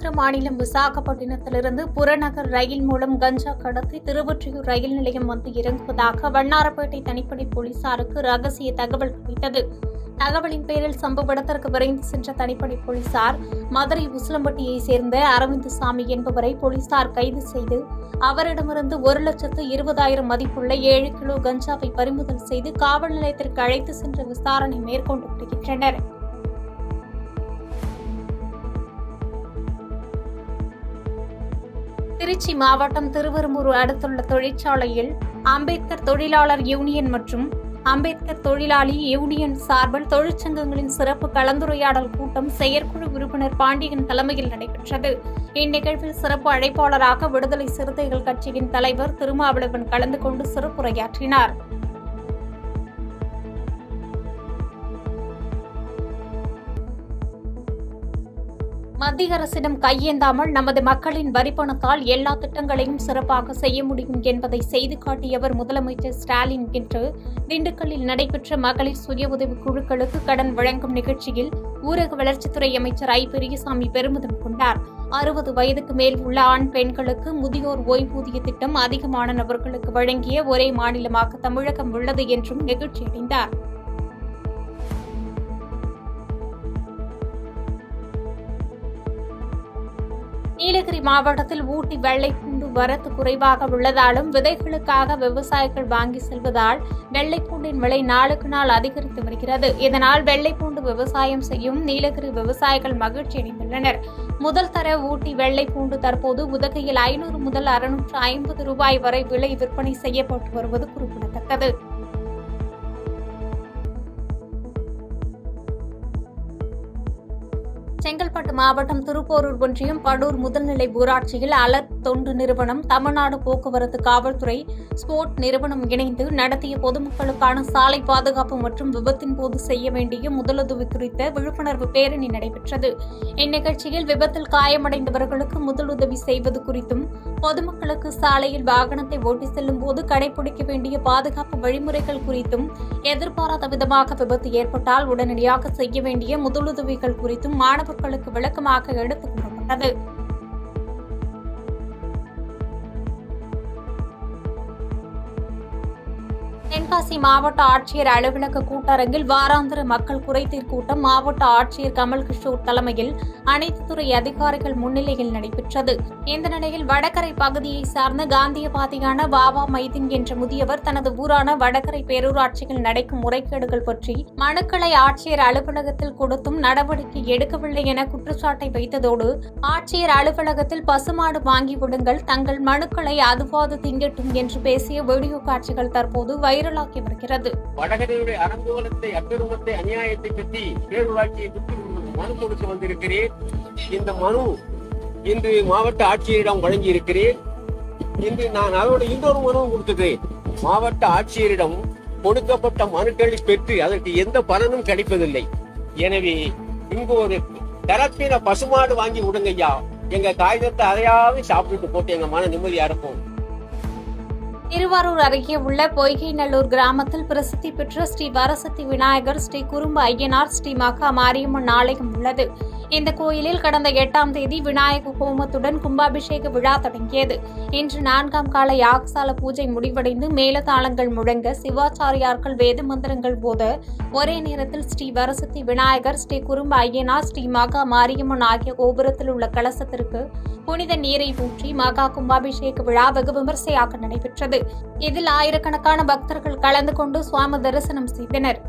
ஆந்திர மாநிலம் விசாகப்பட்டினத்திலிருந்து புறநகர் ரயில் மூலம் கஞ்சா கடத்தி திருவொற்றியூர் ரயில் நிலையம் வந்து இறங்குவதாக வண்ணாரப்பேட்டை தனிப்படை போலீசாருக்கு ரகசிய தகவல் கிடைத்தது. தகவலின் பேரில் சம்பவ இடத்திற்கு விரைந்து சென்ற தனிப்படை போலீசார் மதுரை உசிலம்பட்டியைச் சேர்ந்த அரவிந்தசாமி என்பவரை போலீசார் கைது செய்து அவரிடமிருந்து 1,20,000 மதிப்புள்ள 7 கிலோ கஞ்சாவை பறிமுதல் செய்து காவல் நிலையத்திற்கு அழைத்து சென்று விசாரணை மேற்கொண்டு வருகின்றனர். திருச்சி மாவட்டம் திருவெரும்பூர் அடுத்துள்ள தொழிற்சாலையில் அம்பேத்கர் தொழிலாளர் யூனியன் மற்றும் அம்பேத்கர் தொழிலாளி யூனியன் சார்பில் தொழிற்சங்கங்களின் சிறப்பு கலந்துரையாடல் கூட்டம் செயற்குழு உறுப்பினர் பாண்டியன் தலைமையில் நடைபெற்றது. இந்நிகழ்வில் சிறப்பு அழைப்பாளராக விடுதலை சிறுத்தைகள் கட்சியின் தலைவர் திருமாவளவன் கலந்து கொண்டு சிறப்புரையாற்றினார். மத்திய அரசிடம் கையேந்தாமல் நமது மக்களின் வரிப்பணத்தால் எல்லா திட்டங்களையும் சிறப்பாக செய்ய முடியும் என்பதை செய்து காட்டியவர் முதலமைச்சர் ஸ்டாலின் என்று திண்டுக்கல்லில் நடைபெற்ற மகளிர் சுய உதவிக் குழுக்களுக்கு கடன் வழங்கும் நிகழ்ச்சியில் ஊரக வளர்ச்சித்துறை அமைச்சர் ஐ. பெரியசாமி பெருமிதம் கொண்டார். 60 வயதுக்கு மேல் உள்ள ஆண் பெண்களுக்கு முதியோர் ஓய்வூதிய திட்டம் அதிகமான நபர்களுக்கு வழங்கிய ஒரே மாநிலமாக தமிழகம் உள்ளது என்றும் நெகிழ்ச்சியடைந்தார். நீலகிரி மாவட்டத்தில் ஊட்டி வெள்ளைப்பூண்டு வரத்து குறைவாக உள்ளதாலும் விதைகளுக்காக விவசாயிகள் வாங்கி செல்வதால் வெள்ளைப்பூண்டின் விலை நாளுக்கு நாள் அதிகரித்து வருகிறது. இதனால் வெள்ளைப்பூண்டு விவசாயம் செய்யும் நீலகிரி விவசாயிகள் மகிழ்ச்சி அடைந்துள்ளனர். முதல் தர ஊட்டி வெள்ளைப்பூண்டு தற்போது உதகையில் 500 முதல் 650 ரூபாய் வரை விலை விற்பனை செய்யப்பட்டு வருவது குறிப்பிடத்தக்கது. செங்கல்பட்டு மாவட்டம் திருப்போரூர் ஒன்றியம் படூர் முதல்நிலை ஊராட்சியில் அலர்ட் தொண்டு நிறுவனம், தமிழ்நாடு போக்குவரத்து காவல்துறை, ஸ்போர்ட் நிறுவனம் இணைந்து நடத்திய பொதுமக்களுக்கான சாலை பாதுகாப்பு மற்றும் விபத்தின் போது செய்ய வேண்டிய முதலுதவி குறித்த விழிப்புணர்வு பேரணி நடைபெற்றது. இந்நிகழ்ச்சியில் விபத்தில் காயமடைந்தவர்களுக்கு முதலுதவி செய்வது குறித்தும், பொதுமக்களுக்கு சாலையில் வாகனத்தை ஓட்டி செல்லும் போது கடைபிடிக்க வேண்டிய பாதுகாப்பு வழிமுறைகள் குறித்தும், எதிர்பாராத விதமாக விபத்து ஏற்பட்டால் உடனடியாக செய்ய வேண்டிய முதலுதவிகள் குறித்தும் மாணவர்களுக்கு விளக்கமாக எடுத்துக் கூறப்பட்டது. தென்காசி மாவட்ட ஆட்சியர் அலுவலக கூட்டரங்கில் வாராந்திர மக்கள் குறைதீர் கூட்டம் மாவட்ட ஆட்சியர் கமல்கிஷோர் தலைமையில் அனைத்து துறை அதிகாரிகள் முன்னிலையில் நடைபெற்றது. இந்த நிலையில் வடகரை பகுதியை சார்ந்த காந்தியவாதியான பாபா மைதீன் என்ற முதியவர் தனது ஊரான வடகரை பேரூராட்சியில் நடக்கும் முறைகேடுகள் பற்றி மனுக்களை ஆட்சியர் அலுவலகத்தில் கொடுத்தும் நடவடிக்கை எடுக்கவில்லை என குற்றச்சாட்டை வைத்ததோடு, ஆட்சியர் அலுவலகத்தில் பசுமாடு வாங்கி விடுங்கள், தங்கள் மனுக்களை அதுவாது திங்கட்டும் என்று பேசிய வீடியோ காட்சிகள் தற்போது வைரலாகி வருகிறது. வடகரையுடைய அறங்கோலத்தை, அக்கிரமத்தை, அநியாயத்தை பற்றி பேரூராட்சியை பற்றி மனு கொடுத்து வந்திருக்கிறேன். இந்த மனு இன்று மாவட்ட ஆட்சியரிடம் வழங்கி இருக்கிறேன். இன்று நான் அதோட இன்னொரு மனுவும் கொடுத்துக்கிறேன். மாவட்ட ஆட்சியரிடம் கொடுக்கப்பட்ட மனுக்களை பெற்று அதற்கு எந்த பலனும் கிடைப்பதில்லை. எனவே இங்கு ஒரு தரப்பின பசுமாடு வாங்கி விடுங்கய்யா, எங்க காகிதத்தை அதையாவது சாப்பிட்டு போட்டு எங்க மன நிம்மதியா இருக்கும். திருவாரூர் அருகே உள்ள பொய்கைநல்லூர் கிராமத்தில் பிரசித்தி பெற்ற ஸ்ரீ வரசக்தி விநாயகர், ஸ்ரீ குறும்பு ஐயனார், ஸ்ரீ மகா மாரியம்மன் ஆலயம் உள்ளது. இந்த கோயிலில் கடந்த 8ஆம் தேதி விநாயக ஹோமத்துடன் கும்பாபிஷேக விழா தொடங்கியது. இன்று 4ஆம் கால யாகசால பூஜை முடிவடைந்து மேலதாளங்கள் முழங்க, சிவாச்சாரியார்கள் வேத மந்திரங்கள் போத, ஒரே நேரத்தில் ஸ்ரீ வரசக்தி விநாயகர், ஸ்ரீ குறும்பு ஐயனார், ஸ்ரீ மகா மாரியம்மன் ஆகிய கோபுரத்தில் உள்ள கலசத்திற்கு புனித நீரை ஊற்றி மகா கும்பாபிஷேக விழா வெகு விமர்சையாக நடைபெற்றது. இதில் ஆயிரக்கணக்கான பக்தர்கள் கலந்து கொண்டு சுவாமி தரிசனம் செய்தனர்.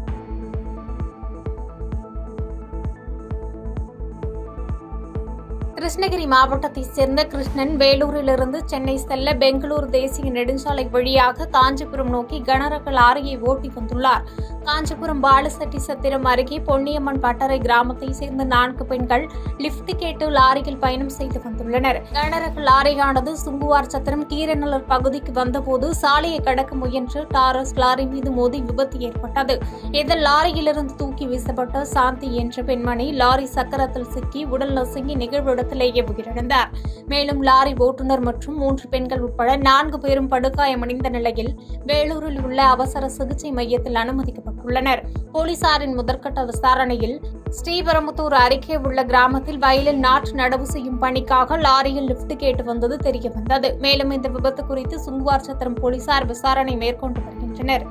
கிருஷ்ணகிரி மாவட்டத்தைச் சேர்ந்த கிருஷ்ணன் வேலூரிலிருந்து சென்னை செல்ல பெங்களூரு தேசிய நெடுஞ்சாலை வழியாக காஞ்சிபுரம் நோக்கி கனரக லாரியை ஓட்டி வந்துள்ளார். காஞ்சிபுரம் பாலசெட்டி சத்திரம் அருகே பொன்னியம்மன் பட்டறை கிராமத்தைச் சேர்ந்த 4 பெண்கள் லிப்ட் கேட்டு லாரியில் பயணம் செய்து வந்துள்ளனர். கனரக லாரியானது சுங்குவார் சத்திரம் கீரநல்லூர் பகுதிக்கு வந்தபோது சாலையை கடக்க முயன்று டாரஸ் லாரி மீது மோதி விபத்து ஏற்பட்டது. இதில் லாரியிலிருந்து தூக்கி வீசப்பட்ட சாந்தி என்ற பெண்மணி லாரி சக்கரத்தில் சிக்கி உடல் நசுங்கி நிகழ்விடத்தில் உயிரிழந்தார். மேலும் லாரி ஓட்டுநர் மற்றும் 3 பெண்கள் உட்பட 4 பேரும் படுகாயமடைந்த நிலையில் வேலூரில் உள்ள அவசர சிகிச்சை மையத்தில் அனுமதிக்கப்பட்டனர். செய்யப்பட்டுள்ளனர். போலீசாரின் முதற்கட்ட விசாரணையில் ஸ்ரீபெரும்புதூர் அருகே உள்ள கிராமத்தில் வயலில் நாற்று நடவு செய்யும் பணிக்காக லாரியில் லிப்ட் கேட்டு வந்தது தெரியவந்தது. மேலும் இந்த விபத்து குறித்து சுங்குவார் சத்திரம் போலீசார் விசாரணை மேற்கொண்டு வருகின்றனர்.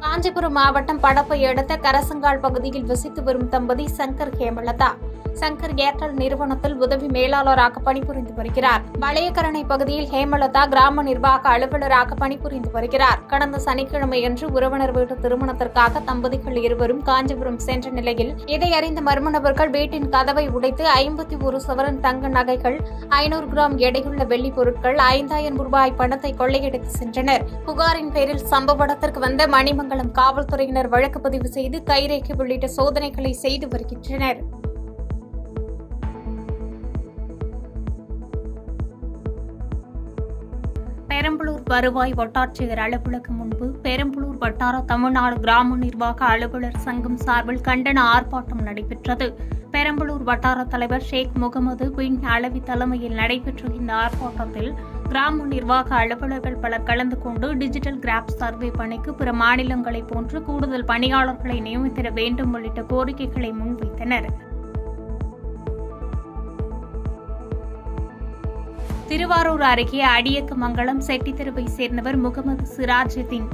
காஞ்சிபுரம் மாவட்டம் படப்பை அடுத்த கரசங்கால் பகுதியில் வசித்து வரும் தம்பதி சங்கர் ஹேமலதா. சங்கர் ஏர்டெல் நிறுவனத்தில் உதவி மேலாளராக பணிபுரிந்து வருகிறார். வளையக்கரணை பகுதியில் ஹேமலதா கிராம நிர்வாக அலுவலராக பணிபுரிந்து வருகிறார். கடந்த சனிக்கிழமையன்று உறவினர் வீட்டு திருமணத்திற்காக தம்பதிகள் இருவரும் காஞ்சிபுரம் சென்ற நிலையில் இதை அறிந்த மர்ம நபர்கள் வீட்டின் கதவை உடைத்து 51 சவரன் தங்க நகைகள், 500 கிராம் எடையுள்ள வெள்ளி பொருட்கள், 5000 ரூபாய் பணத்தை கொள்ளையடித்து சென்றனர். புகாரின் பேரில் சம்பவ இடத்திற்கு வந்த மணிமங்கலம் காவல்துறையினர் வழக்கு பதிவு செய்து கைரேகை உள்ளிட்ட சோதனைகளை செய்து வருகின்றனர். பெரம்பலூர் வருவாய் வட்டாட்சியர் அலுவலகம் முன்பு பெரம்பலூர் வட்டார தமிழ்நாடு கிராம நிர்வாக அலுவலர் சங்கம் சார்பில் கண்டன ஆர்ப்பாட்டம் நடைபெற்றது. பெரம்பலூர் வட்டார தலைவர் ஷேக் முகமது பின் அலவி தலைமையில் நடைபெற்ற இந்த ஆர்ப்பாட்டத்தில் கிராம நிர்வாக அலுவலர்கள் பலர் கலந்து கொண்டு டிஜிட்டல் கிராப் சர்வே பணிக்கு பிற மாநிலங்களைப் போன்று கூடுதல் பணியாளர்களை நியமித்திட வேண்டும் உள்ளிட்ட கோரிக்கைகளை முன்வைத்தனர். திருவாரூர் அருகே அடியக்கமங்கலம் செட்டித்தெருவை சேர்ந்தவர் முகமது சிராஜுதீன்.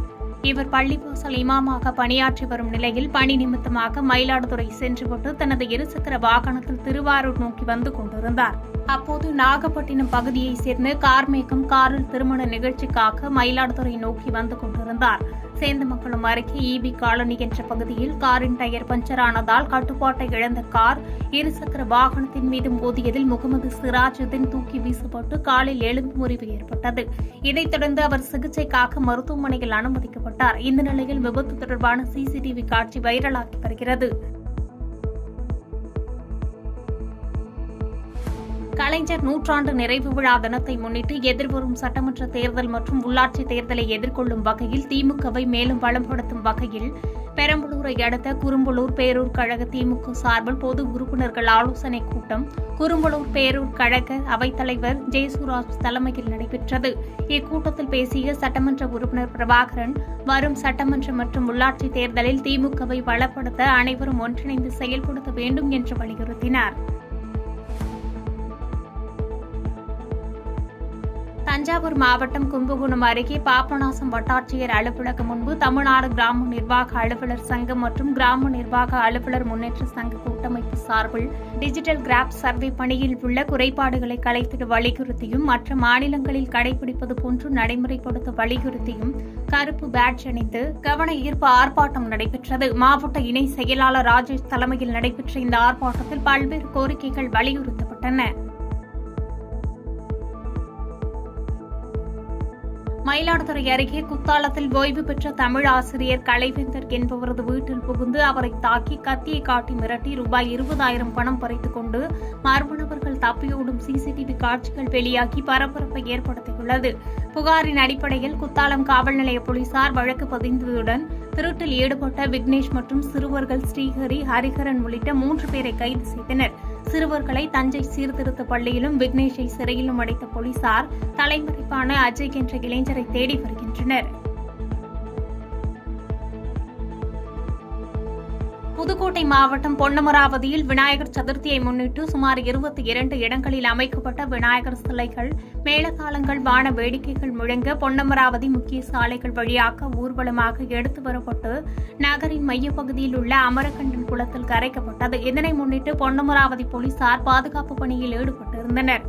இவர் பள்ளிவாசல் இமாமாக பணியாற்றி வரும் நிலையில் பணி நிமித்தமாக மயிலாடுதுறை சென்றுவிட்டு தனது இருசக்கர வாகனத்தில் திருவாரூர் நோக்கி வந்து கொண்டிருந்தார். அப்போது நாகப்பட்டினம் பகுதியைச் சேர்ந்த கார்மேகம் காரில் திருமண நிகழ்ச்சிக்காக மயிலாடுதுறை நோக்கி வந்து கொண்டிருந்தார். சேந்தமங்கலம் அருகே ஈபி காலனி என்ற பகுதியில் காரின் டயர் பஞ்சரானதால் கட்டுப்பாட்டை இழந்த கார் இருசக்கர வாகனத்தின் மீது மோதியதில் முகமது சிராஜுதீன் தூக்கி வீசப்பட்டு காலில் எலும்பு முறிவு ஏற்பட்டது. இதைத் தொடர்ந்து அவர் சிகிச்சைக்காக மருத்துவமனையில் அனுமதிக்கப்பட்டார். இந்த நிலையில் விபத்து தொடர்பான சிசிடிவி காட்சி வைரலாகி வருகிறது. கலைஞர் நூற்றாண்டு நிறைவு விழா தினத்தை முன்னிட்டு எதிர்வரும் சட்டமன்ற தேர்தல் மற்றும் உள்ளாட்சி தேர்தலை எதிர்கொள்ளும் வகையில் திமுகவை மேலும் பலப்படுத்தும் வகையில் பெரம்பலூரை அடுத்த குரும்பலூர் பேரூர் கழக திமுக சார்பில் பொது உறுப்பினர்கள் ஆலோசனைக் கூட்டம் குரும்பலூர் பேரூர் கழக அவைத்தலைவர் ஜெயசுராஜ் தலைமையில் நடைபெற்றது. இக்கூட்டத்தில் பேசிய சட்டமன்ற உறுப்பினர் பிரபாகரன், வரும் சட்டமன்ற மற்றும் உள்ளாட்சி தேர்தலில் திமுகவை பலப்படுத்த அனைவரும் ஒன்றிணைந்து செயல்படுத்த வேண்டும் என்று வலியுறுத்தினார். தஞ்சாவூர் மாவட்டம் கும்பகோணம் அருகே பாபநாசம் வட்டாட்சியர் அலுவலகம் முன்பு தமிழ்நாடு கிராம நிர்வாக அலுவலர் சங்கம் மற்றும் கிராம நிர்வாக அலுவலர் முன்னேற்ற சங்க கூட்டமைப்பு சார்பில் டிஜிட்டல் கிராப் சர்வே பணியில் உள்ள குறைபாடுகளை களைத்திட வலியுறுத்தியும் மற்ற மாநிலங்களில் கடைபிடிப்பது போன்று நடைமுறைப்படுத்த வலியுறுத்தியும் கருப்பு பேட்ஜ் அணிந்து கவன ஈர்ப்பு ஆர்ப்பாட்டம் நடைபெற்றது. மாவட்ட இணை செயலாளர் ராஜேஷ் தலைமையில் நடைபெற்ற இந்த ஆர்ப்பாட்டத்தில் பல்வேறு கோரிக்கைகள் வலியுறுத்தப்பட்டன. மயிலாடுதுறை அருகே குத்தாலத்தில் ஓய்வு பெற்ற தமிழ் ஆசிரியர் கலைவேந்தர் என்பவரது வீட்டில் புகுந்து அவரை தாக்கி கத்தியை காட்டி மிரட்டி ரூபாய் 20,000 பணம் பறித்துக் கொண்டு மர்ம நபர்கள் தப்பியோடும் சிசிடிவி காட்சிகள் வெளியாகி பரபரப்பை ஏற்படுத்தியுள்ளது. புகாரின் அடிப்படையில் குத்தாலம் காவல் நிலைய போலீசார் வழக்கு பதிந்ததுடன் திருட்டில் ஈடுபட்ட விக்னேஷ் மற்றும் சிறுவர்கள் ஸ்ரீஹரி, ஹரிஹரன் உள்ளிட்ட 3 பேரை கைது செய்தனர். சிறுவர்களை தஞ்சை சீர்திருத்த பள்ளியிலும் விக்னேஷை சிறையிலும் அடைத்த போலீசார் தலைமறைவான அஜய் என்ற இளைஞரை தேடி வருகின்றனர். புதுக்கோட்டை மாவட்டம் பொன்னமராவதியில் விநாயகர் சதுர்த்தியை முன்னிட்டு சுமார் 22 இடங்களில் அமைக்கப்பட்ட விநாயகர் சிலைகள், மேளதாளங்கள், வான வேடிக்கைகள் முழங்க பொன்னமராவதி முக்கிய சாலைகள் வழியாக ஊர்வலமாக எடுத்து வரப்பட்டு நகரின் மையப்பகுதியில் உள்ள அமரகண்டன் குளத்தில் கரைக்கப்பட்டது. இதனை முன்னிட்டு பொன்னமராவதி போலீசார் பாதுகாப்பு பணியில் ஈடுபட்டிருந்தனர்.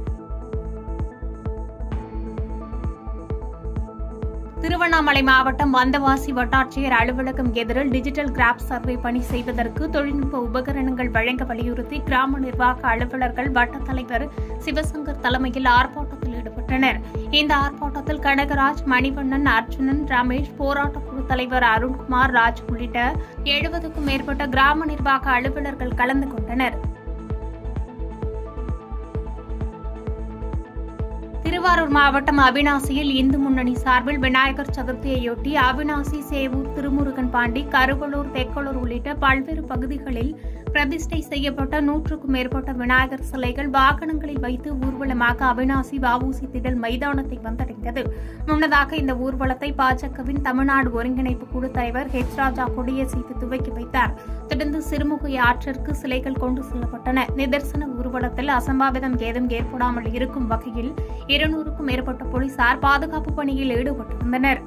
திருவண்ணாமலை மாவட்டம் வந்தவாசி வட்டாட்சியர் அலுவலகம் எதிரில் டிஜிட்டல் கிராப் சர்வே பணி செய்வதற்கு தொழில்நுட்ப உபகரணங்கள் வழங்க வலியுறுத்தி கிராம நிர்வாக அலுவலர்கள் வட்டத் தலைவர் சிவசங்கர் தலைமையில் ஆர்ப்பாட்டத்தில் ஈடுபட்டனர். இந்த ஆர்ப்பாட்டத்தில் கனகராஜ், மணிவண்ணன், அர்ஜுனன், ரமேஷ், போராட்டக் குழு தலைவர் அருண்குமார் ராஜ் உள்ளிட்ட 70க்கும் மேற்பட்ட கிராம நிர்வாக அலுவலர்கள் கலந்து கொண்டனர். திருவாரூர் மாவட்டம் அவிநாசியில் இந்து முன்னணி சார்பில் விநாயகர் சதுர்த்தியையொட்டி அவிநாசி, சேவூர், திருமுருகன் பாண்டி, கருவலூர், தெக்கலூர் உள்ளிட்ட பல்வேறு பகுதிகளில் பிரதிஷ்டை செய்யப்பட்ட 100க்கும் மேற்பட்ட விநாயகர் சிலைகள் வாகனங்களில் வைத்து ஊர்வலமாக அவிநாசி வ.உ.சி. திடல் மைதானத்தை வந்தடைந்தது. முன்னதாக இந்த ஊர்வலத்தை பாஜகவின் தமிழ்நாடு ஒருங்கிணைப்பு குழு தலைவர் ஹெச். ராஜா கொடியசைத்து துவக்கி வைத்தார். தொடர்ந்து சிறுமுகை ஆற்றிற்கு சிலைகள் கொண்டு செல்லப்பட்டன. நிதர்சன ஊர்வலத்தில் அசம்பாவிதம் ஏதும் ஏற்படாமல் இருக்கும் வகையில் 200க்கும் மேற்பட்ட போலீசார் பாதுகாப்பு பணியில் ஈடுபட்டிருந்தனர்.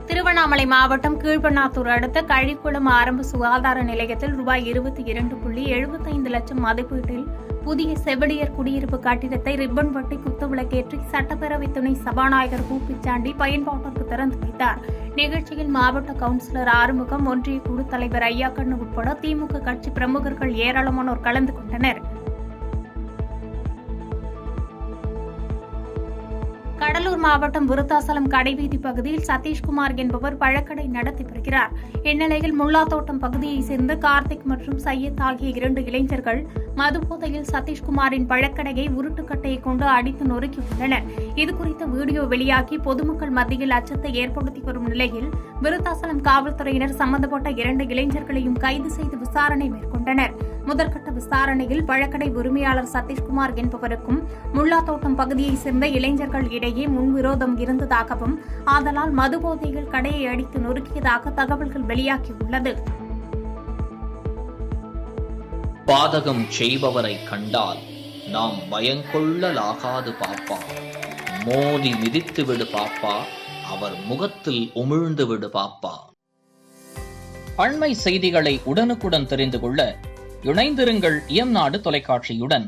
திருவண்ணாமலை மாவட்டம் கீழ்பண்ணாத்தூர் அடுத்த கழிக்குளம் ஆரம்ப சுகாதார நிலையத்தில் ரூபாய் 22.75 லட்சம் மதிப்பீட்டில் புதிய செவிலியர் குடியிருப்பு கட்டிடத்தை ரிப்பன் வெட்டி குத்துவிளக்கேற்றி சட்டப்பேரவை துணை சபாநாயகர் கு. பிச்சாண்டி பயன்பாட்டிற்கு திறந்து வைத்தார். நிகழ்ச்சியில் மாவட்ட கவுன்சிலர் ஆறுமுகம், ஒன்றிய குழு தலைவர் ஐயாக்கண்ணு உட்பட திமுக கட்சி பிரமுகர்கள் ஏராளமானோர் கலந்து கொண்டனர். கடலூர் மாவட்டம் விருத்தாசலம் கடைவீதி பகுதியில் சதீஷ்குமார் என்பவர் பழக்கடை நடத்தி வருகிறார். இந்நிலையில் முல்லாத்தோட்டம் பகுதியைச் சேர்ந்த கார்த்திக் மற்றும் சையத் ஆகிய 2 இளைஞர்கள் மதுபோதையில் சதீஷ்குமாரின் பழக்கடையை உருட்டுக்கட்டையை கொண்டு அடித்து நொறுக்கியுள்ளனர். இதுகுறித்த வீடியோ வெளியாகி பொதுமக்கள் மத்தியில் அச்சத்தை ஏற்படுத்தி வரும் நிலையில் விருத்தாசலம் காவல்துறையினர் சம்பந்தப்பட்ட 2 இளைஞர்களையும் கைது செய்து விசாரணை மேற்கொண்டனர். முதற்கட்ட விசாரணையில் பழக்கடை உரிமையாளர் சதீஷ்குமார் என்பவருக்கும் முல்லாத்தோட்டம் பகுதியைச் சேர்ந்த இளைஞர்கள் இடையே முன்விரோதம் இருந்ததாகவும் ஆதலால் மதுபோதையில் கடையை அடித்து நொறுக்கியதாக தகவல்கள் வெளியாகியுள்ளது. பாதகம் செய்பவரை கண்டால் நாம் பயங்கொள்ளலாகாது பாப்பா, மோதி மிதித்து விடு பாப்பா, அவர் முகத்தில் உமிழ்ந்து விடு பாப்பா. அண்மை செய்திகளை உடனுக்குடன் தெரிந்து கொள்ள இணைந்திருங்கள் இயம்நாடு தொலைக்காட்சியுடன்.